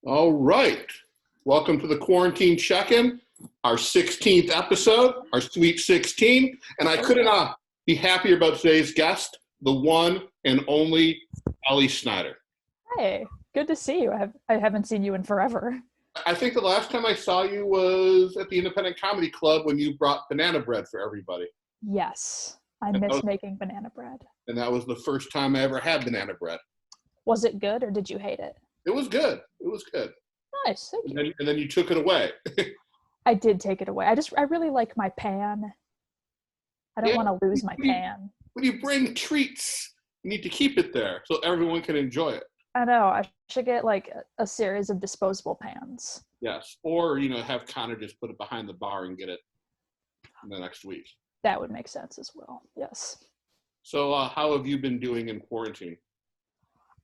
All right. Welcome to the Quarantine Check-In, our 16th episode, our Sweet 16. And I couldn't be happier about today's guest, the one and only Ellie Snyder. Hey, good to see you. I haven't seen you in forever. I think the last time I saw you was at the Independent Comedy Club when you brought banana bread for everybody. Yes, I miss making banana bread. And that was the first time I ever had banana bread. Was it good or did you hate it? It was good. It was good. Nice, thank you. And then you took it away. I did take it away. I really like my pan. I don't want to lose my pan. When you bring treats, you need to keep it there so everyone can enjoy it. I know. I should get like a series of disposable pans. Yes. Or, have Connor just put it behind the bar and get it the next week. That would make sense as well. Yes. So how have you been doing in quarantine?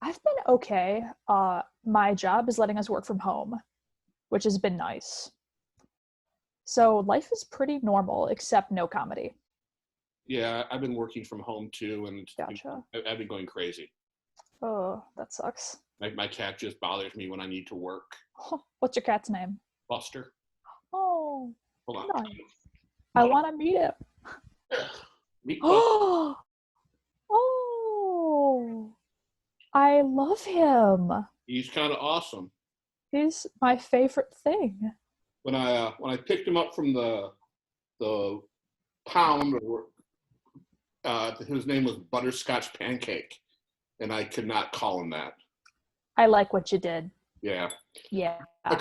I've been okay. My job is letting us work from home, which has been nice. So life is pretty normal, except no comedy. Yeah, I've been working from home too, and Gotcha. I've been going crazy. Oh, that sucks. My cat just bothers me when I need to work. Oh, what's your cat's name? Buster. Oh, Hold on. nice. I want to meet him. Meet Buster. Oh, I love him. He's kind of awesome. He's my favorite thing. When I picked him up from the pound, his name was Butterscotch Pancake, and I could not call him that. I like what you did. Yeah. Yeah. I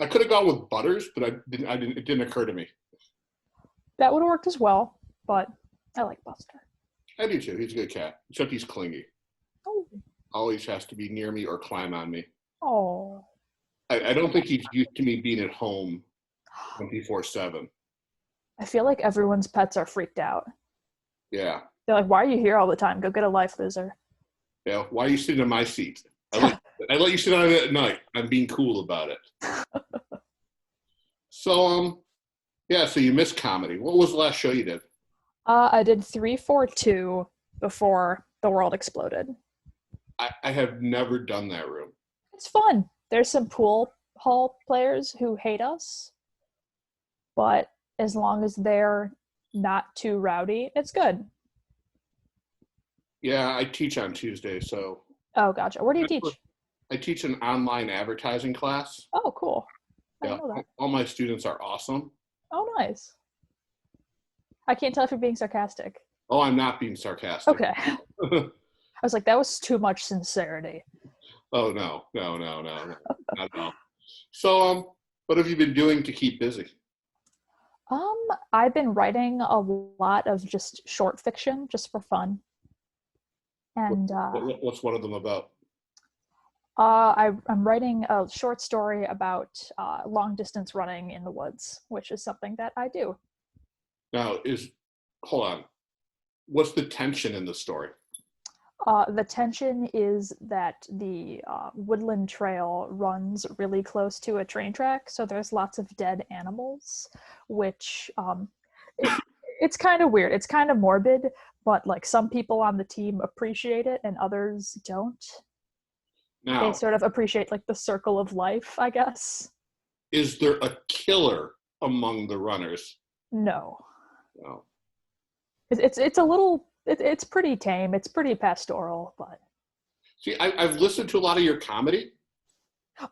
could have gone with Butters, but it didn't occur to me. That would have worked as well, but I like Buster. I do too. He's a good cat, except he's clingy. Oh. Always has to be near me or climb on me. Oh. I don't think he's used to me being at home 24/7. I feel like everyone's pets are freaked out. Yeah. They're like, why are you here all the time? Go get a life, loser. Yeah. Why are you sitting in my seat? I let you sit on it at night. I'm being cool about it. So, so you missed comedy. What was the last show you did? I did 342 before the world exploded. I have never done that room. It's fun. There's some pool hall players who hate us, but as long as they're not too rowdy, it's good. Yeah, I teach on Tuesday, so. Oh, gotcha. Where do you teach? I teach an online advertising class. Oh, cool. I Yeah, didn't know that. all my students are awesome. Oh, nice. I can't tell if you're being sarcastic. Oh, I'm not being sarcastic. Okay. I was like, that was too much sincerity. Oh, no, not at all. So, what have you been doing to keep busy? I've been writing a lot of just short fiction, just for fun. And what's one of them about? I'm writing a short story about long distance running in the woods, which is something that I do. Now, hold on. What's the tension in the story? The tension is that the woodland trail runs really close to a train track, so there's lots of dead animals, which it's kind of weird. It's kind of morbid, but like some people on the team appreciate it and others don't. Now, they sort of appreciate like the circle of life, I guess. Is there a killer among the runners? No. No. It's a little. It's pretty tame. It's pretty pastoral, but. See, I've listened to a lot of your comedy.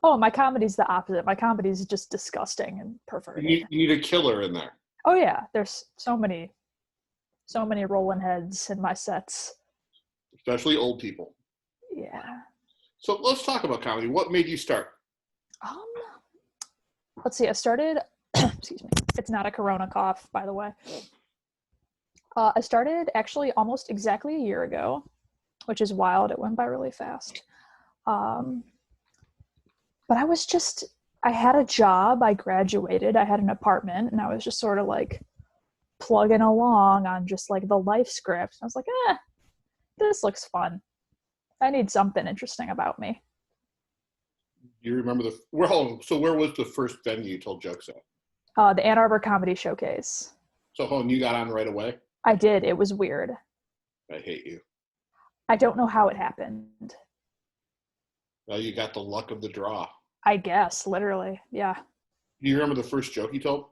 Oh, my comedy's the opposite. My comedy's just disgusting and perverted. You need a killer in there. Oh yeah, there's so many rolling heads in my sets. Especially old people. Yeah. So let's talk about comedy. What made you start? Let's see. I started. Excuse me. It's not a corona cough, by the way. I started actually almost exactly a year ago, which is wild. It went by really fast. But I had a job. I graduated. I had an apartment, and I was just sort of like plugging along on just like the life script. I was like, this looks fun. I need something interesting about me. You remember where was the first venue you told jokes at? The Ann Arbor Comedy Showcase. So, you got on right away? I did. It was weird. I hate you. I don't know how it happened. Well, you got the luck of the draw. I guess, literally. Yeah. Do you remember the first joke you told?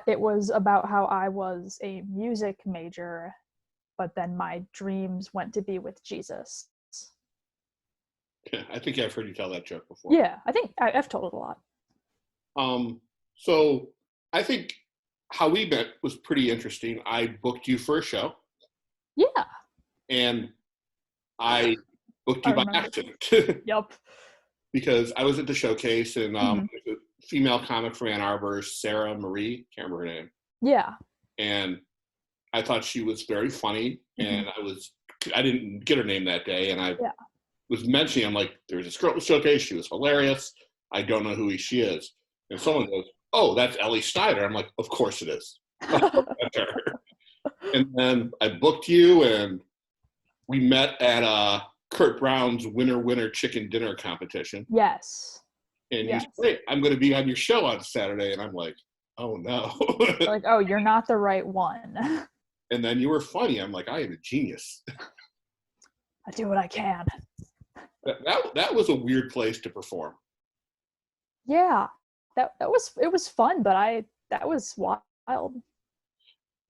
It was about how I was a music major, but then my dreams went to be with Jesus. I think I've heard you tell that joke before. Yeah, I think I've told it a lot. So I think how we met was pretty interesting. I booked you for a show, Yeah, and I booked I you by remember. accident Yep. because I was at the showcase, and Mhm. there's a female comic from Ann Arbor, Sarah Marie, can't remember her name, Yeah. and I thought she was very funny, Hmm. and I didn't get her name that day, and I Yeah. was mentioning, I'm like, there's this girl at the showcase, she was hilarious. I don't know who she is. And someone goes, oh, that's Ellie Snyder. I'm like, of course it is. That's her. And then I booked you, and we met at Kurt Brown's Winner Chicken Dinner competition. Yes. And you said, Yes. hey, I'm going to be on your show on Saturday. And I'm like, oh no. Like, oh, you're not the right one. And then you were funny. I'm like, I am a genius. I do what I can. That was a weird place to perform. Yeah. That was it was fun, but that was wild.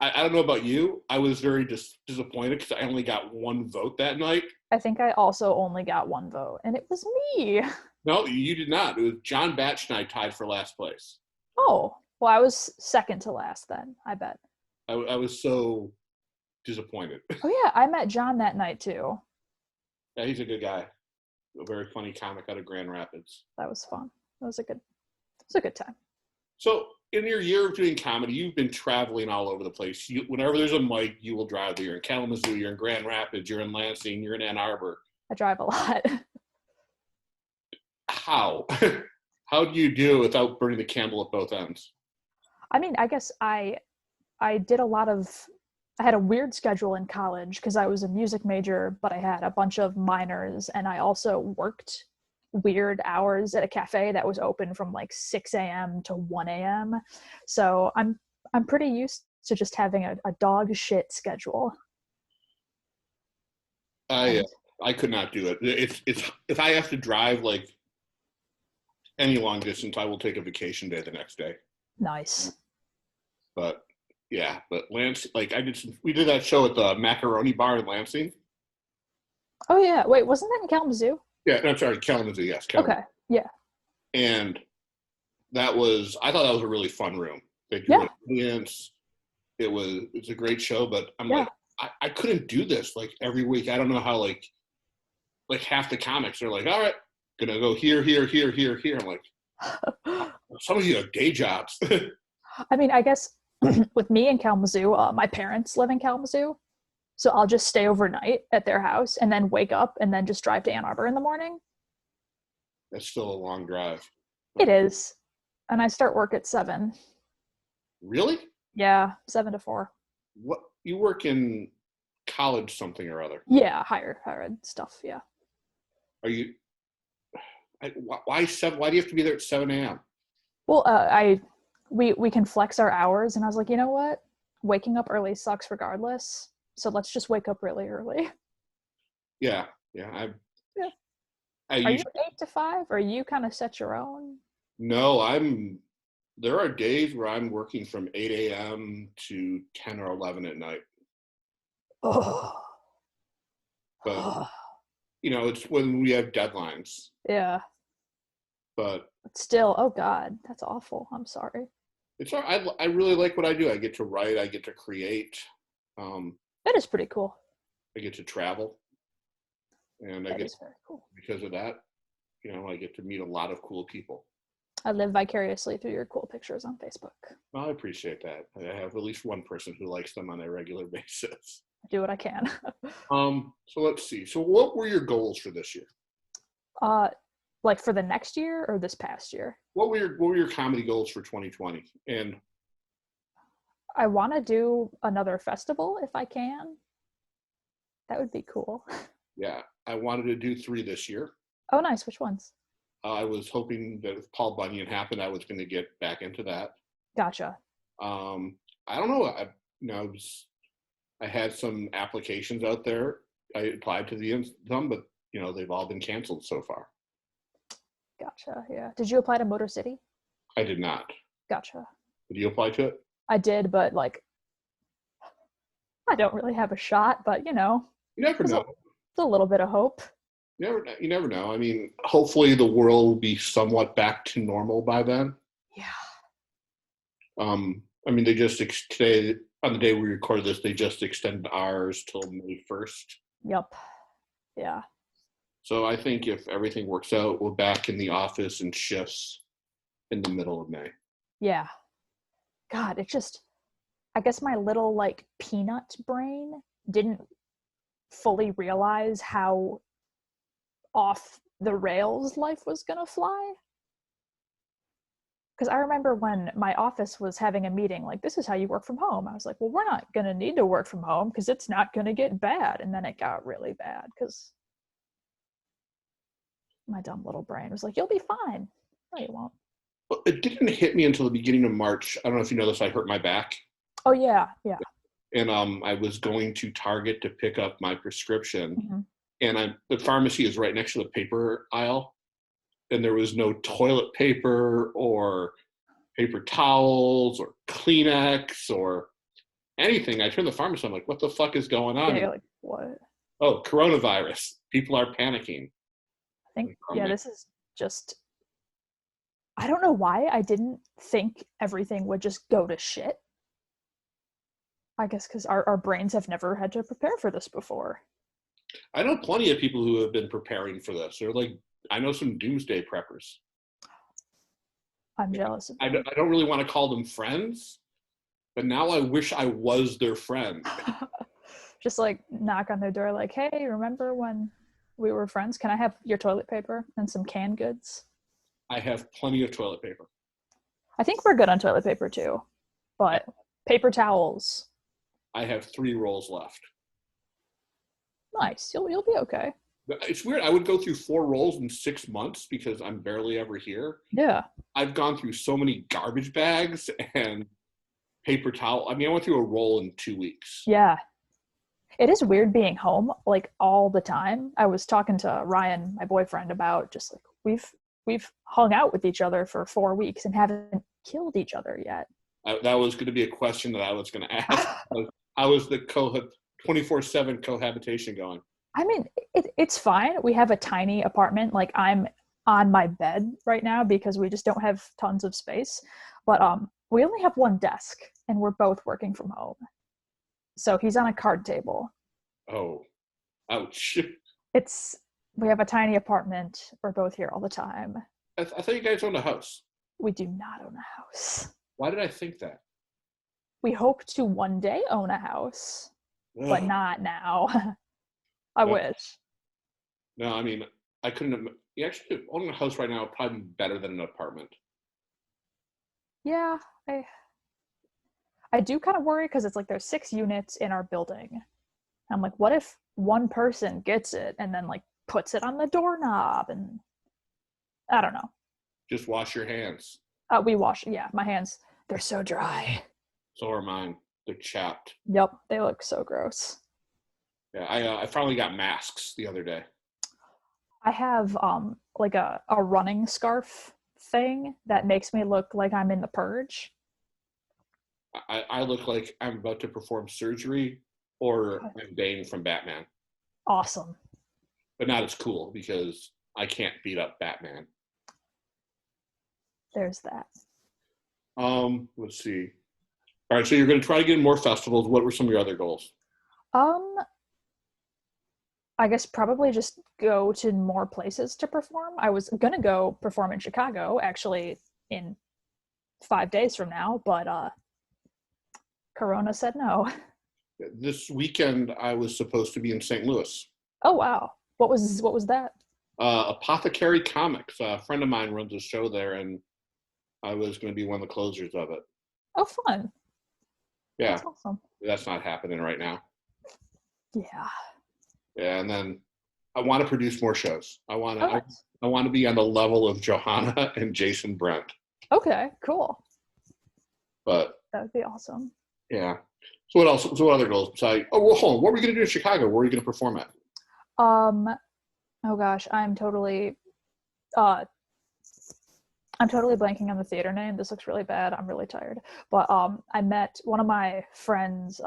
I don't know about you. I was very disappointed because I only got one vote that night. I think I also only got one vote, and it was me. No, you did not. It was John Batch and I tied for last place. Oh, well, I was second to last then, I bet. I was so disappointed. Oh yeah, I met John that night too. Yeah, he's a good guy. A very funny comic out of Grand Rapids. That was fun. It was a good time. So, in your year of doing comedy, you've been traveling all over the place. Whenever there's a mic, you will drive there. You're in Kalamazoo, you're in Grand Rapids, you're in Lansing, you're in Ann Arbor. I drive a lot. How? How do you do it without burning the candle at both ends? I mean, I guess I did a lot of I had a weird schedule in college because I was a music major, but I had a bunch of minors, and I also worked weird hours at a cafe that was open from like 6 a.m. to 1 a.m. So I'm pretty used to just having a dog shit schedule. I And I could not do it. It's if I have to drive like any long distance, I will take a vacation day the next day. nice. But yeah, but Lance, like we did that show at the Macaroni Bar in Lansing. Oh yeah, wait, wasn't that in Kalamazoo? Yeah, no, I'm sorry, Kalamazoo, yes, Kalamazoo. Okay, yeah, And I thought that was a really fun room. They drew yeah, an audience. It's a great show, but I'm yeah. like, I couldn't do this like every week. I don't know how like half the comics are like, all right, gonna go here, here, here, here, here. I'm like, some of you have day jobs. I mean, I guess with me in Kalamazoo, my parents live in Kalamazoo, so I'll just stay overnight at their house and then wake up and then just drive to Ann Arbor in the morning. That's still a long drive. It is, and I start work at 7. Really? Yeah, 7 to 4. What you work in college something or other? Yeah, higher ed stuff. Yeah. Are you? Why 7? Why do you have to be there at 7 a.m.? Well, we can flex our hours, and I was like, you know what? Waking up early sucks regardless. So let's just wake up really early. Yeah, yeah. Yeah. I Are you usually 8 to 5, or you kind of set your own? no. There are days where I'm working from 8 a.m. to 10 or 11 at night. Oh, But oh. it's when we have deadlines. Yeah. But But still, oh God, that's awful. I'm sorry. it's all right. I really like what I do. I get to write. I get to create. Um, That is pretty cool. I get to travel, and That is very cool. because of that, I get to meet a lot of cool people. I live vicariously through your cool pictures on Facebook. Well, I appreciate that. I have at least one person who likes them on a regular basis. I do what I can. So let's see. So what were your goals for this year? uh, like for the next year or this past year? What were your comedy goals for 2020? And I want to do another festival if I can. That would be cool. yeah, I wanted to do 3 this year. Oh, nice. Which ones? I was hoping that if Paul Bunyan happened, I was going to get back into that. Gotcha. I don't know. I had some applications out there. I applied to some, but they've all been canceled so far. Gotcha. Yeah. Did you apply to Motor City? I did not. Gotcha. Did you apply to it? I did, but like, I don't really have a shot. But You never know. It's a little bit of hope. You never know. I mean, hopefully the world will be somewhat back to normal by then. Yeah. I mean, they just today, on the day we recorded this, they just extended ours till May 1st. Yep. Yeah. So I think if everything works out, we're back in the office and shifts in the middle of May. Yeah. God, it just, I guess my little like peanut brain didn't fully realize how off the rails life was gonna fly. Because I remember when my office was having a meeting, like, this is how you work from home. I was like, well, we're not gonna need to work from home because it's not gonna get bad. And then it got really bad because my dumb little brain was like, you'll be fine. No, you won't. Well, it didn't hit me until the beginning of March. I don't know if you know this, I hurt my back. Oh, yeah. Yeah. And I was going to Target to pick up my prescription. Mm-hmm. And the pharmacy is right next to the paper aisle. And there was no toilet paper or paper towels or Kleenex or anything. I turned to the pharmacy. I'm like, what the fuck is going on? Yeah, you're like, what? Oh, coronavirus. People are panicking. I think, yeah, this is just, I don't know why I didn't think everything would just go to shit. I guess because our brains have never had to prepare for this before. I know plenty of people who have been preparing for this. They're like, I know some doomsday preppers. I'm jealous of I don't really want to call them friends, but now I wish I was their friend. Just like knock on their door like, hey, remember when we were friends? Can I have your toilet paper and some canned goods? I have plenty of toilet paper. I think we're good on toilet paper too, but paper towels. I have 3 rolls left. Nice. You'll be okay. It's weird. I would go through 4 rolls in 6 months because I'm barely ever here. Yeah. I've gone through so many garbage bags and paper towel. I mean, I went through a roll in 2 weeks. Yeah. It is weird being home like all the time. I was talking to Ryan, my boyfriend, about just like we've hung out with each other for 4 weeks and haven't killed each other yet. That was going to be a question that I was going to ask. How is the 24/7 cohabitation going? I mean, it's fine. We have a tiny apartment. Like, I'm on my bed right now because we just don't have tons of space. But we only have one desk, and we're both working from home. So he's on a card table. Oh, ouch. We have a tiny apartment. We're both here all the time. I thought you guys owned a house. We do not own a house. Why did I think that? We hope to one day own a house, but not now. I wish. No, I mean, I couldn't. You actually owning a house right now would probably be better than an apartment. Yeah, I do kind of worry because it's like there's 6 units in our building. I'm like, what if one person gets it and then like puts it on the doorknob? And I don't know. Just wash your hands. We wash. Yeah, my hands, they're so dry. So are mine. They're chapped. Yep, they look so gross. Yeah, I finally got masks the other day. I have like a running scarf thing that makes me look like I'm in the purge. I look like I'm about to perform surgery or I'm Bane from Batman. Awesome. But not as cool because I can't beat up Batman. There's that. Let's see. All right, so you're going to try to get in more festivals. What were some of your other goals? I guess probably just go to more places to perform. I was going to go perform in Chicago actually in 5 days from now, but Corona said no. This weekend, I was supposed to be in St. Louis. Oh, wow. What was that? Apothecary Comics. A friend of mine runs a show there, and I was going to be one of the closers of it. Oh, fun. Yeah. That's awesome. That's not happening right now. Yeah. Yeah, and then I want to produce more shows. I want to be on the level of Johanna and Jason Brent. Okay, cool. But that would be awesome. Yeah. So what else? So what other goals besides? Oh, well, hold on. What were you going to do in Chicago? Where were you going to perform at? Oh gosh, I'm totally I'm totally blanking on the theater name. This looks really bad. I'm really tired. But I met one of my friends.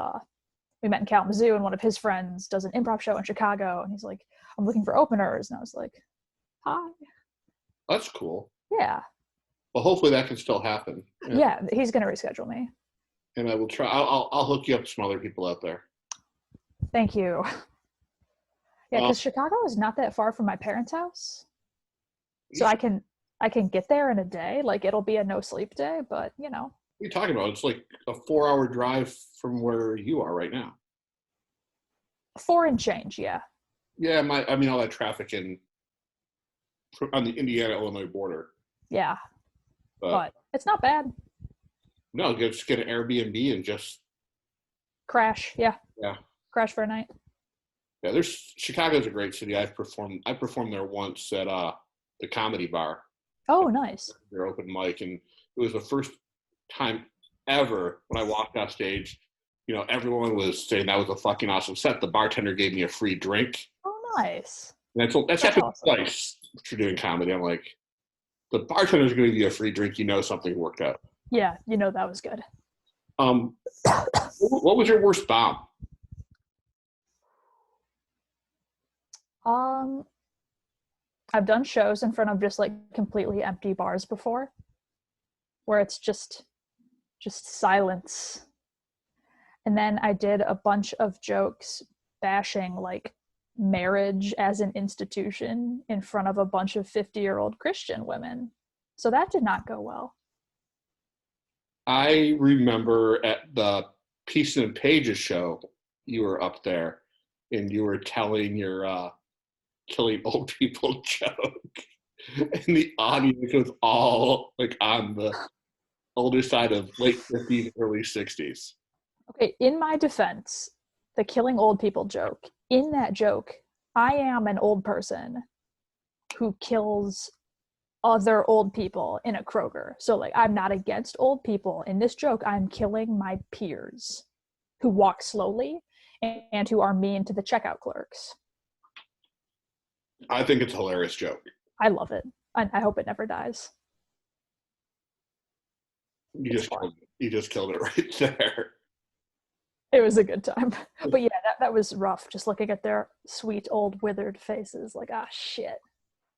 We met in Kalamazoo, and one of his friends does an improv show in Chicago, and he's like, "I'm looking for openers," and I was like, "Hi." That's cool. Yeah. Well, hopefully that can still happen. Yeah, he's gonna reschedule me. And I will try. I'll hook you up with some other people out there. Thank you. Yeah, because Chicago is not that far from my parents' house, so I can get there in a day. Like, it'll be a no sleep day, but What are you talking about? It's like a 4-hour drive from where you are right now. 4 and change. Yeah. Yeah, I mean all that traffic on the Indiana-Illinois border. Yeah, but it's not bad. No, just get an Airbnb and just Crash. Yeah. Yeah. Crash for a night. Yeah, Chicago's a great city. I performed there once at the Comedy Bar. Oh, nice. Their open mic, and it was the first time ever when I walked off stage. Everyone was saying that was a fucking awesome set. The bartender gave me a free drink. Oh, nice. And that's happened twice for doing comedy. I'm like, the bartender's going to give you a free drink. Something worked out. Yeah, that was good. What was your worst bomb? I've done shows in front of just like completely empty bars before, where it's just silence. And then I did a bunch of jokes bashing like marriage as an institution in front of a bunch of 50-year-old Christian women. So that did not go well. I remember at the Peace and Pages show, you were up there and you were telling your killing old people joke. And the audience was all like on the older side of late 50s, early 60s. Okay, in my defense, the killing old people joke, in that joke, I am an old person who kills other old people in a Kroger. So like, I'm not against old people. In this joke, I'm killing my peers who walk slowly and who are mean to the checkout clerks. I think it's a hilarious joke. I love it. I hope it never dies. You just killed it right there. It was a good time. But yeah, that was rough, just looking at their sweet old withered faces like, shit.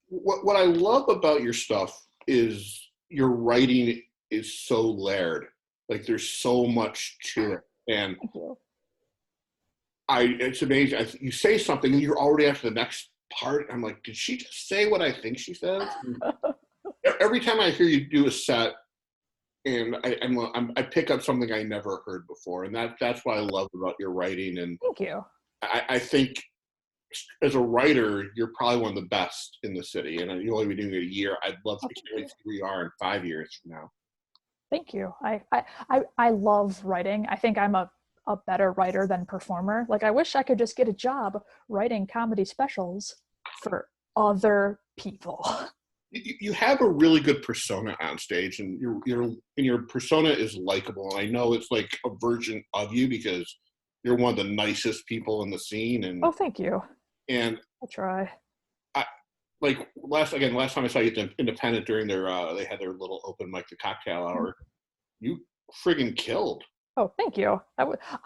What I love about your stuff is your writing is so layered. Like, there's so much to it. And it's amazing. You say something and you're already after the next part. I'm like, did she just say what I think she says? Every time I hear you do a set, and I pick up something I never heard before, and that's what I love about your writing. And thank you. I think as a writer, you're probably one of the best in the city, and you'll only be doing it a year. I'd love to see where you are in 5 years from now. Thank you. I love writing. I think I'm a better writer than performer. Like, I wish I could just get a job writing comedy specials for other people. You have a really good persona on stage, and your persona is likable. And I know it's like a version of you because you're one of the nicest people in the scene. And thank you. And I'll try. Last time I saw you at the Independent during they had their little open mic, the cocktail hour. You friggin' killed. Oh, thank you.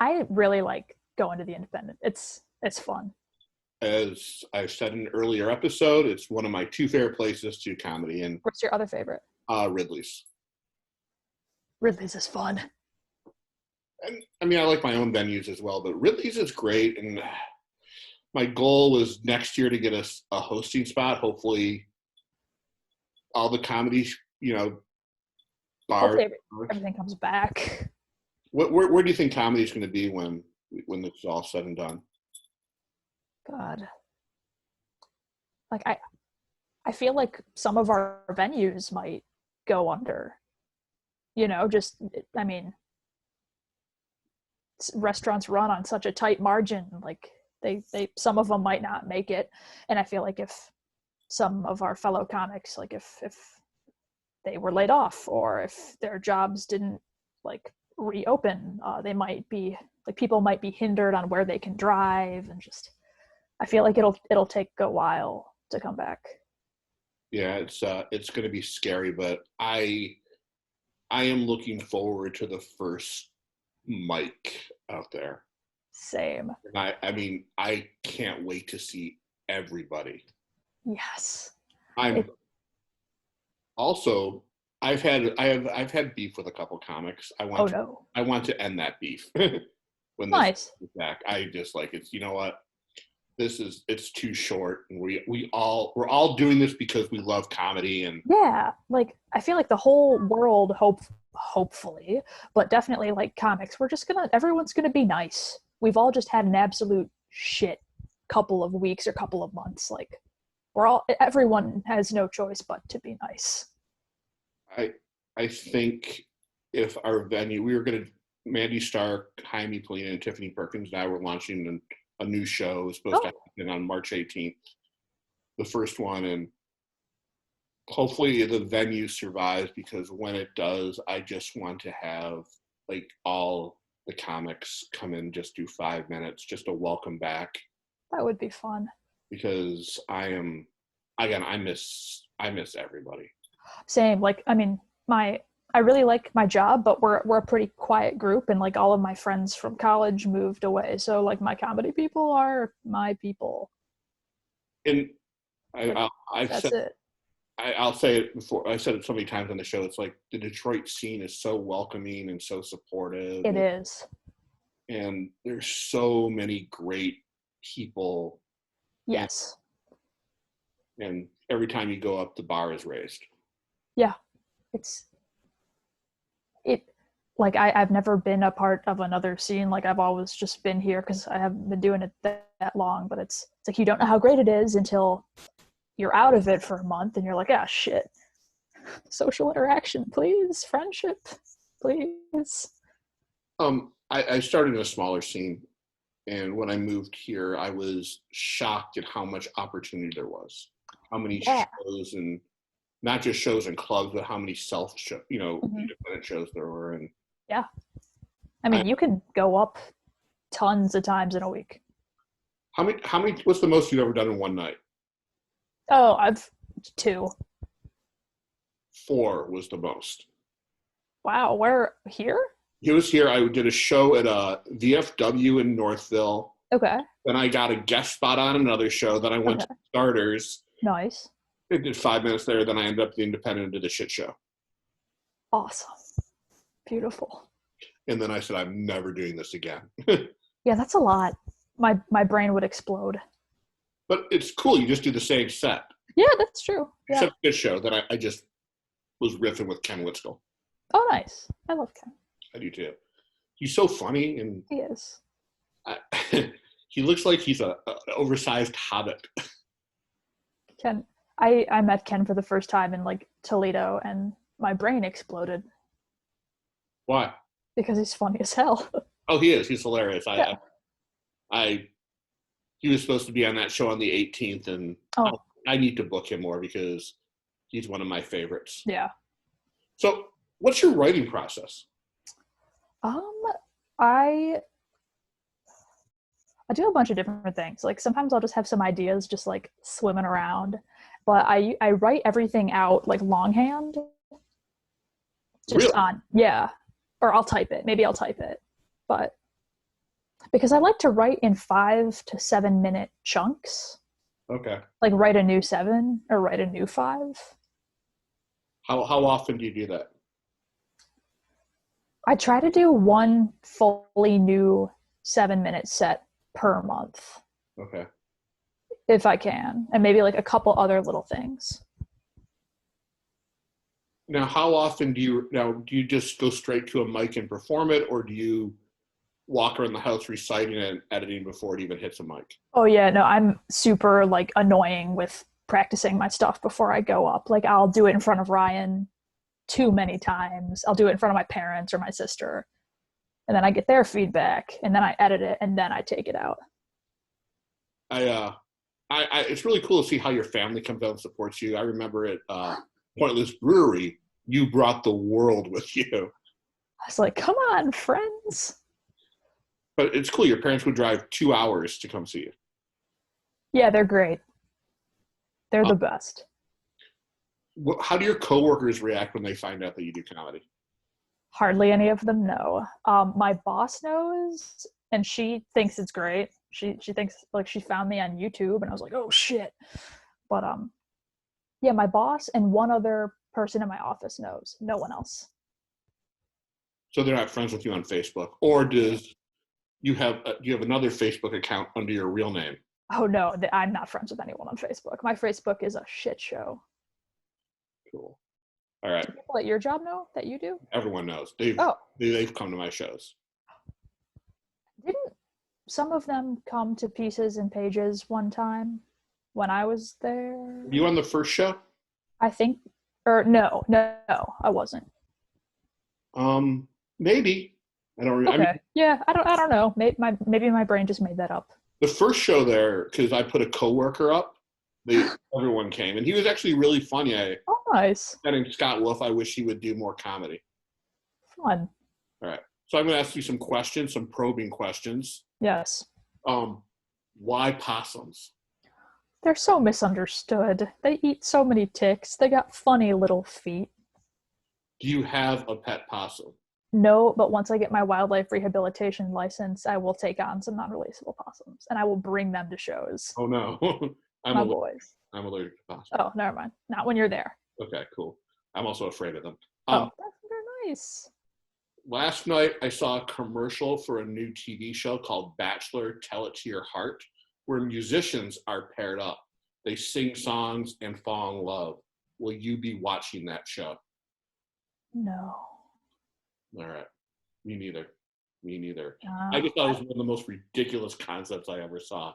I really like going to the Independent. It's fun. As I've said in an earlier episode, it's one of my 2 favorite places to do comedy. And what's your other favorite? Ridley's. Ridley's is fun. And I mean, I like my own venues as well, but Ridley's is great. And my goal was next year to get us a hosting spot. Hopefully, all the comedy, bars. Everything comes back. Where do you think comedy is going to be when it's all said and done? God. Like, I feel like some of our venues might go under. Restaurants run on such a tight margin. Like, they some of them might not make it. And I feel like if some of our fellow comics, like if they were laid off or if their jobs didn't like reopen, they might be like, people might be hindered on where they can drive, and just I feel like it'll take a while to come back. Yeah, it's going to be scary, but I am looking forward to the first mic out there. Same. And I mean, I can't wait to see everybody. Yes. I'm also I've had beef with a couple comics. Oh no. I want to end that beef when this Nice. is back. I just like it's you know what? It's too short and we're all doing this because we love comedy and Yeah, like I feel like the whole world hopefully, but definitely like comics, everyone's gonna be nice. We've all just had an absolute shit couple of weeks or couple of months. Like everyone has no choice but to be nice. I I think if our venue we were gonna Mandy Stark, Jaime Polina, and Tiffany Perkins now we're launching a new show. It's supposed to Oh, happen on March 18th, the first one, and hopefully the venue survives because when it does, I just want to have like all the comics come in, just do 5 minutes, just a welcome back that would be fun. because I miss everybody. Same. Like I mean, I really like my job, but we're a pretty quiet group, and like all of my friends from college moved away. So like my comedy people are my people. And Like I've that's said it. I'll say it before. I said it so many times on the show. It's like the Detroit scene is so welcoming and so supportive, It is. and there's so many great people, and, Yes. and every time you go up, the bar is raised. Yeah. It's it like I've never been a part of another scene. Like I've always just been here because I haven't been doing it that long. But it's like you don't know how great it is until you're out of it for a month and you're like, ah, shit. Social interaction, please. Friendship, please. I started in a smaller scene, and when I moved here, I was shocked at how much opportunity there was, how many Yeah. shows and not just shows and clubs, but how many Mhm. independent shows there were. And Yeah. I I, mean, you can go up tons of times in a week. how many? What's the most you've ever done in one night? Oh, I've two. 4 was the most. Wow, where here? He was here. I did a show at VFW in Northville. Okay. Then I got a guest spot on another show. Then I went Okay. to Starters. Nice. I did 5 minutes there. Then I ended up the independent and did a shit show. Awesome. Beautiful. And then I said, I'm never doing this again. Yeah, that's a lot. My brain would explode. But it's cool. You just do the same set. Yeah, that's true. Yeah. Except this show that I just was riffing with Ken Witskill. Oh, nice. I love Ken. I do too. He's so funny, and He is. he looks like he's an oversized hobbit. Ken. I met Ken for the first time in like Toledo, and my brain exploded Why? because he's funny as hell. Oh, he is. He's hilarious. Yeah. He was supposed to be on that show on the 18th, and Oh, I need to book him more because he's one of my favorites. yeah. So, what's your writing process? Um, I I do a bunch of different things. Like sometimes I'll just have some ideas just like swimming around, but I write everything out like longhand, just Really? on yeah, or I'll type it. Maybe I'll type it, but because I like to write in 5 to 7 minute chunks, Okay. like write a new 7 or write a new 5. How often do you do that? I try to do one fully new 7 minute set per month Okay. if I can, and maybe like a couple other little things. Now, how often do you just go straight to a mic and perform it, or do you walk around the house reciting and editing before it even hits a mic? Oh yeah, no, I'm super like annoying with practicing my stuff before I go up. Like I'll do it in front of Ryan too many times. I'll do it in front of my parents or my sister, and then I get their feedback, and then I edit it, and then I take it out. It's really cool to see how your family comes out and supports you. I remember at Pointless Brewery, you brought the world with you. I was like, come on, friends. But it's cool. Your parents would drive 2 hours to come see you. Yeah, they're great. They're the best. How do your coworkers react when they find out that you do comedy? Hardly any of them know. My boss knows, and she thinks it's great. She thinks like she found me on YouTube, and I was like, oh shit. But yeah, my boss and one other person in my office knows. No one else. So they're not friends with you on Facebook, or do you have another Facebook account under your real name? Oh no, I'm not friends with anyone on Facebook. My Facebook is a shit show. Cool. All right. Do people at your job know that you do? Everyone knows. Oh, They've come to my shows. didn't some of them come to Pieces and Pages one time when I was there? Were you on the first show? I think, or no, I wasn't. Maybe. I don't remember. Okay. I mean, Yeah, I don't know. Maybe my brain just made that up. the first show there, because I put a coworker up, everyone came, and he was actually really funny. Oh, nice. Named Scott Wolf. I wish he would do more comedy. Fun. All right. So I'm going to ask you some questions, some probing questions. Yes. Why possums? They're so misunderstood. They eat so many ticks. They got funny little feet. Do you have a pet possum? No, but once I get my wildlife rehabilitation license, I will take on some non-releasable possums, and I will bring them to shows. Oh, no. My boys. I'm allergic to possums. Oh, never mind. Not when you're there. Okay, cool. I'm also afraid of them. Oh, that's very nice. Last night, I saw a commercial for a new TV show called Bachelor Tell It to Your Heart, where musicians are paired up. They sing songs and fall in love. Will you be watching that show? No. All right. Me neither. I just thought it was one of the most ridiculous concepts I ever saw.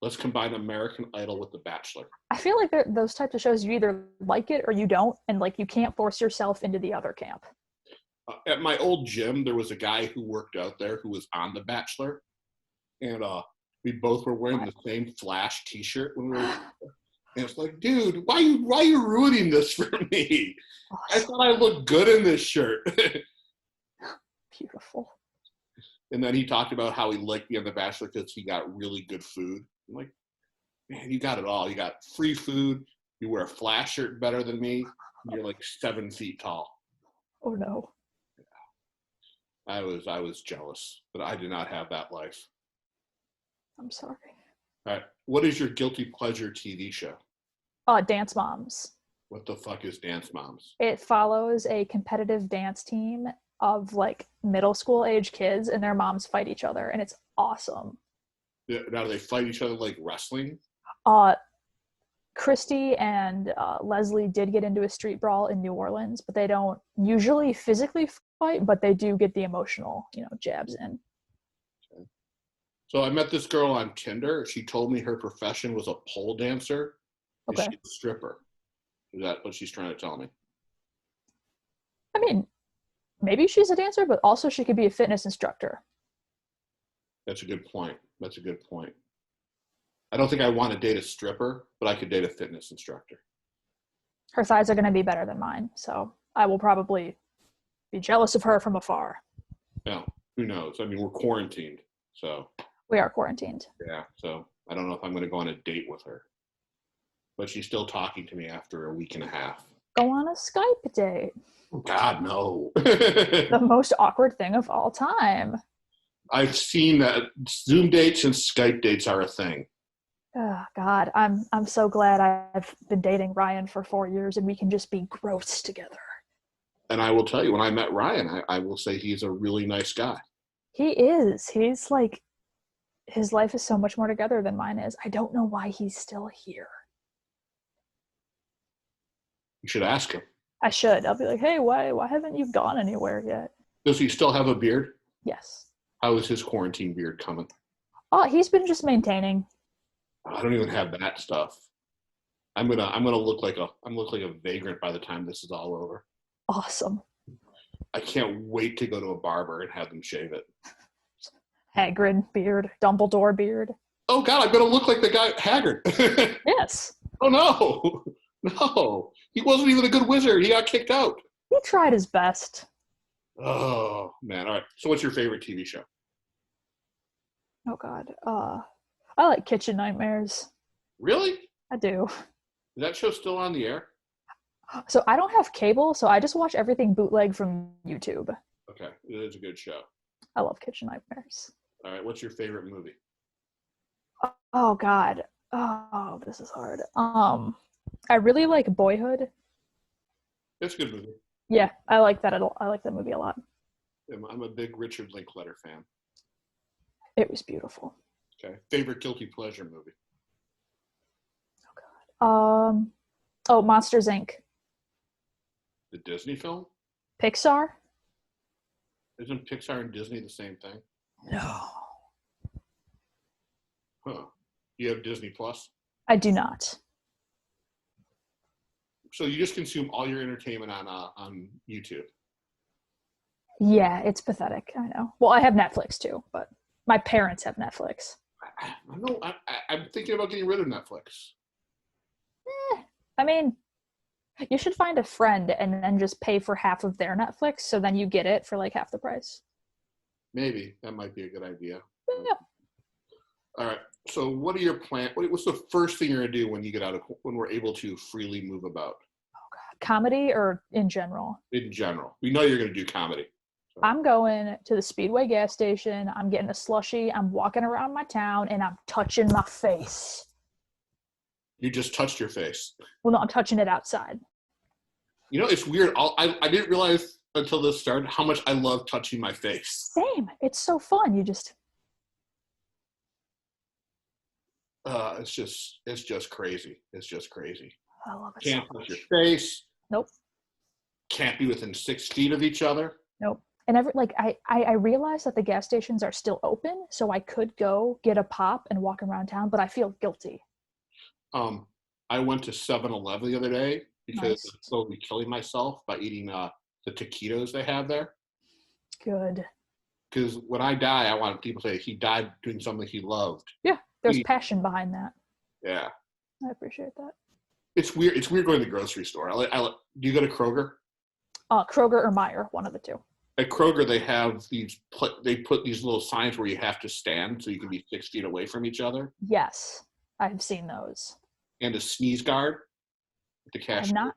Let's combine American Idol with The Bachelor. I feel like those types of shows, you either like it or you don't, and like you can't force yourself into the other camp. At my old gym, there was a guy who worked out there who was on The Bachelor, and we both were wearing the same Flash T-shirt when we were. And it's like, dude, why are you ruining this for me? Awesome. I thought I looked good in this shirt. Beautiful. And then he talked about how he liked being on The Bachelor because he got really good food. I'm like, man, you got it all. You got free food. You wear a Flash shirt better than me. You're like 7 feet tall. Oh no. I was jealous, but I did not have that life. I'm sorry. All right. What is your guilty pleasure TV show? Dance Moms. What the fuck is Dance Moms? It follows a competitive dance team of like middle school age kids, and their moms fight each other, and it's awesome. Now, do they fight each other like wrestling? Christy and Leslie did get into a street brawl in New Orleans, but they don't usually physically fight, but they do get the emotional, jabs in. Okay. So I met this girl on Tinder. She told me her profession was a pole dancer. Okay. She's a stripper. Is that what she's trying to tell me? I mean, maybe she's a dancer, but also she could be a fitness instructor. That's a good point. I don't think I want to date a stripper, but I could date a fitness instructor. Her thighs are going to be better than mine, so I will probably be jealous of her from afar. No, who knows? I mean, we're quarantined, so. We are quarantined. Yeah, so I don't know if I'm going to go on a date with her. But she's still talking to me after a week and a half. Go on a Skype date. God, no. The most awkward thing of all time. I've seen that Zoom dates and Skype dates are a thing. Oh, God, I'm so glad I've been dating Ryan for 4 years and we can just be gross together. And I will tell you, when I met Ryan, I will say he's a really nice guy. He is. He's like, his life is so much more together than mine is. I don't know why he's still here. You should ask him. I should. I'll be like, hey, why haven't you gone anywhere yet? Does he still have a beard? Yes. How is his quarantine beard coming? Oh, he's been just maintaining. I don't even have that stuff. I'm gonna look like a vagrant by the time this is all over. Awesome. I can't wait to go to a barber and have them shave it. Hagrid beard, Dumbledore beard. Oh God, I'm gonna look like the guy Hagrid. Yes. Oh no, he wasn't even a good wizard. He got kicked out. He tried his best. Oh man, all right. So, what's your favorite TV show? Oh God, I like Kitchen Nightmares. Really? I do. Is that show still on the air? So I don't have cable, so I just watch everything bootleg from YouTube. Okay, it is a good show. I love Kitchen Nightmares. All right, what's your favorite movie? Oh God. Oh, this is hard. I really like Boyhood. It's a good movie. Yeah, I like that. I like that movie a lot. I'm a big Richard Linklater fan. It was beautiful. Okay, favorite guilty pleasure movie? Oh, Monsters Inc. The Disney film? Pixar? Isn't Pixar and Disney the same thing? No. Huh. You have Disney Plus? I do not. So you just consume all your entertainment on YouTube? Yeah, it's pathetic. I know. Well, I have Netflix too, but my parents have Netflix. I know. I'm thinking about getting rid of Netflix. I mean, you should find a friend and then just pay for half of their Netflix, so then you get it for like half the price. Maybe that might be a good idea. Yeah. All right. So, what are your plans? What's the first thing you're gonna do when you get out of when we're able to freely move about? Comedy or in general? In general, we know you're gonna do comedy. So. I'm going to the Speedway gas station. I'm getting a slushie. I'm walking around my town and I'm touching my face. You just touched your face. Well, no, I'm touching it outside. You know, it's weird. I didn't realize until this started how much I love touching my face. Same. It's so fun. You just. It's just crazy. It's just crazy. I love it. Can't so touch much. your face. Nope. Can't be within 6 feet of each other. Nope. And I realized that the gas stations are still open, so I could go get a pop and walk around town, but I feel guilty. I went to 7-Eleven the other day because Nice. I'm slowly killing myself by eating the taquitos they have there. Good. Because when I die, I want people to say he died doing something he loved. Yeah, there's passion behind that. Yeah. I appreciate that. It's weird. It's weird going to the grocery store. Do you go to Kroger? Kroger or Meijer, one of the two. At Kroger, they have they put these little signs where you have to stand so you can be 6 feet away from each other. Yes, I've seen those. And a sneeze guard at the cashier.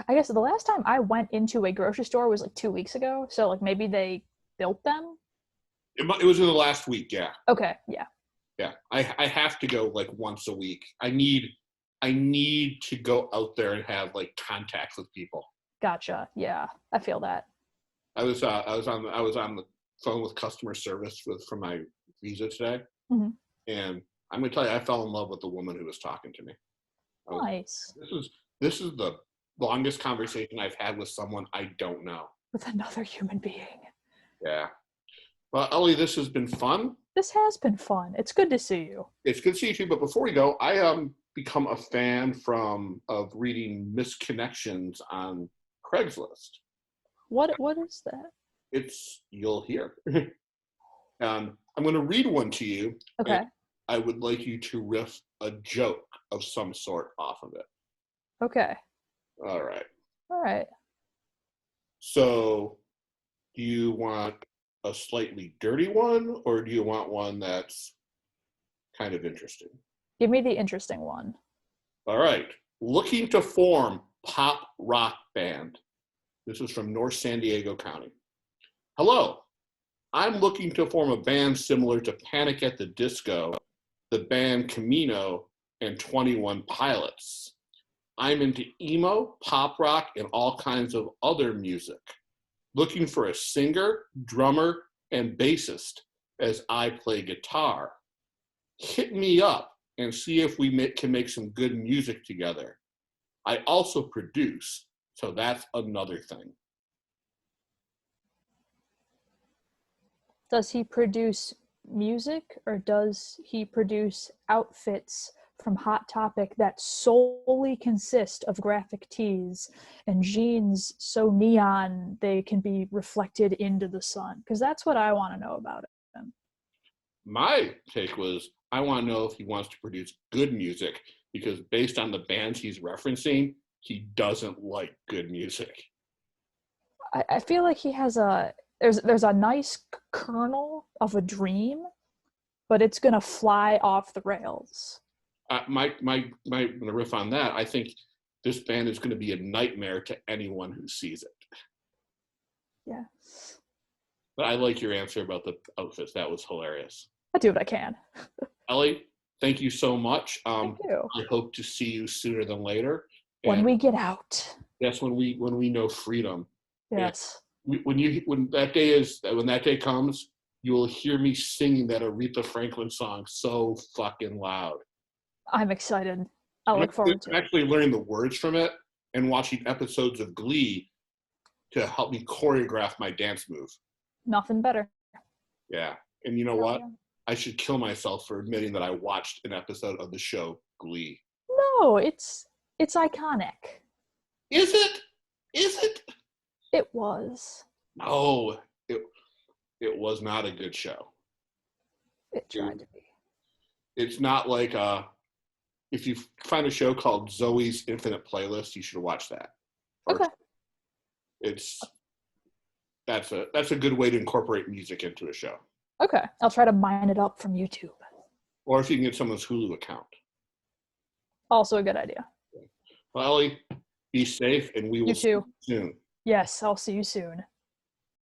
I guess the last time I went into a grocery store was like 2 weeks ago. So like maybe they built them. It was in the last week, yeah. Okay, yeah. Yeah, I have to go like once a week. I need to go out there and have like contacts with people. Gotcha. Yeah, I feel that. I was on the phone with customer service for my visa today, and I'm gonna tell you, I fell in love with the woman who was talking to me. Nice. This is the longest conversation I've had with someone I don't know. With another human being. Yeah. Well, Ellie, this has been fun. This has been fun. It's good to see you. It's good to see you too. But before we go, I become a fan of reading misconnections on Craigslist. What is that? You'll hear. I'm going to read one to you. Okay. I would like you to riff a joke of some sort off of it. Okay. All right. All right. So, do you want a slightly dirty one, or do you want one that's kind of interesting? Give me the interesting one. All right. Looking to form pop rock band. This is from North San Diego County. Hello. I'm looking to form a band similar to Panic at the Disco, the band Camino, and 21 Pilots. I'm into emo, pop rock, and all kinds of other music. Looking for a singer, drummer, and bassist as I play guitar. Hit me up and see if we can make some good music together. I also produce, so that's another thing. Does he produce music or does he produce outfits from Hot Topic that solely consist of graphic tees and jeans so neon they can be reflected into the sun? Because that's what I want to know about him. My take was, I want to know if he wants to produce good music, because based on the bands he's referencing, he doesn't like good music. I feel like he has there's a nice kernel of a dream, but it's gonna fly off the rails. My riff on that, I think this band is going to be a nightmare to anyone who sees it. Yeah. But I like your answer about the outfits. That was hilarious. I do what I can. Ellie, thank you so much. Thank you. I hope to see you sooner than later. When And we get out. that's when we know freedom. Yes. And when that day comes, you will hear me singing that Aretha Franklin song so fucking loud. I'm excited. I look forward to I'm it. actually learning the words from it and watching episodes of Glee to help me choreograph my dance move. Nothing better. Yeah. And you know Hell what? yeah. I should kill myself for admitting that I watched an episode of the show Glee. No, it's iconic. Is it? Is it? It was. No, it was not a good show. It tried to be. It's not like if you find a show called Zoe's Infinite Playlist, you should watch that. Okay. That's a good way to incorporate music into a show. Okay. I'll try to mine it up from YouTube. Or if you can get someone's Hulu account. Also a good idea. Well, Ellie, be safe, and we will You see you too. soon. Yes, I'll see you soon.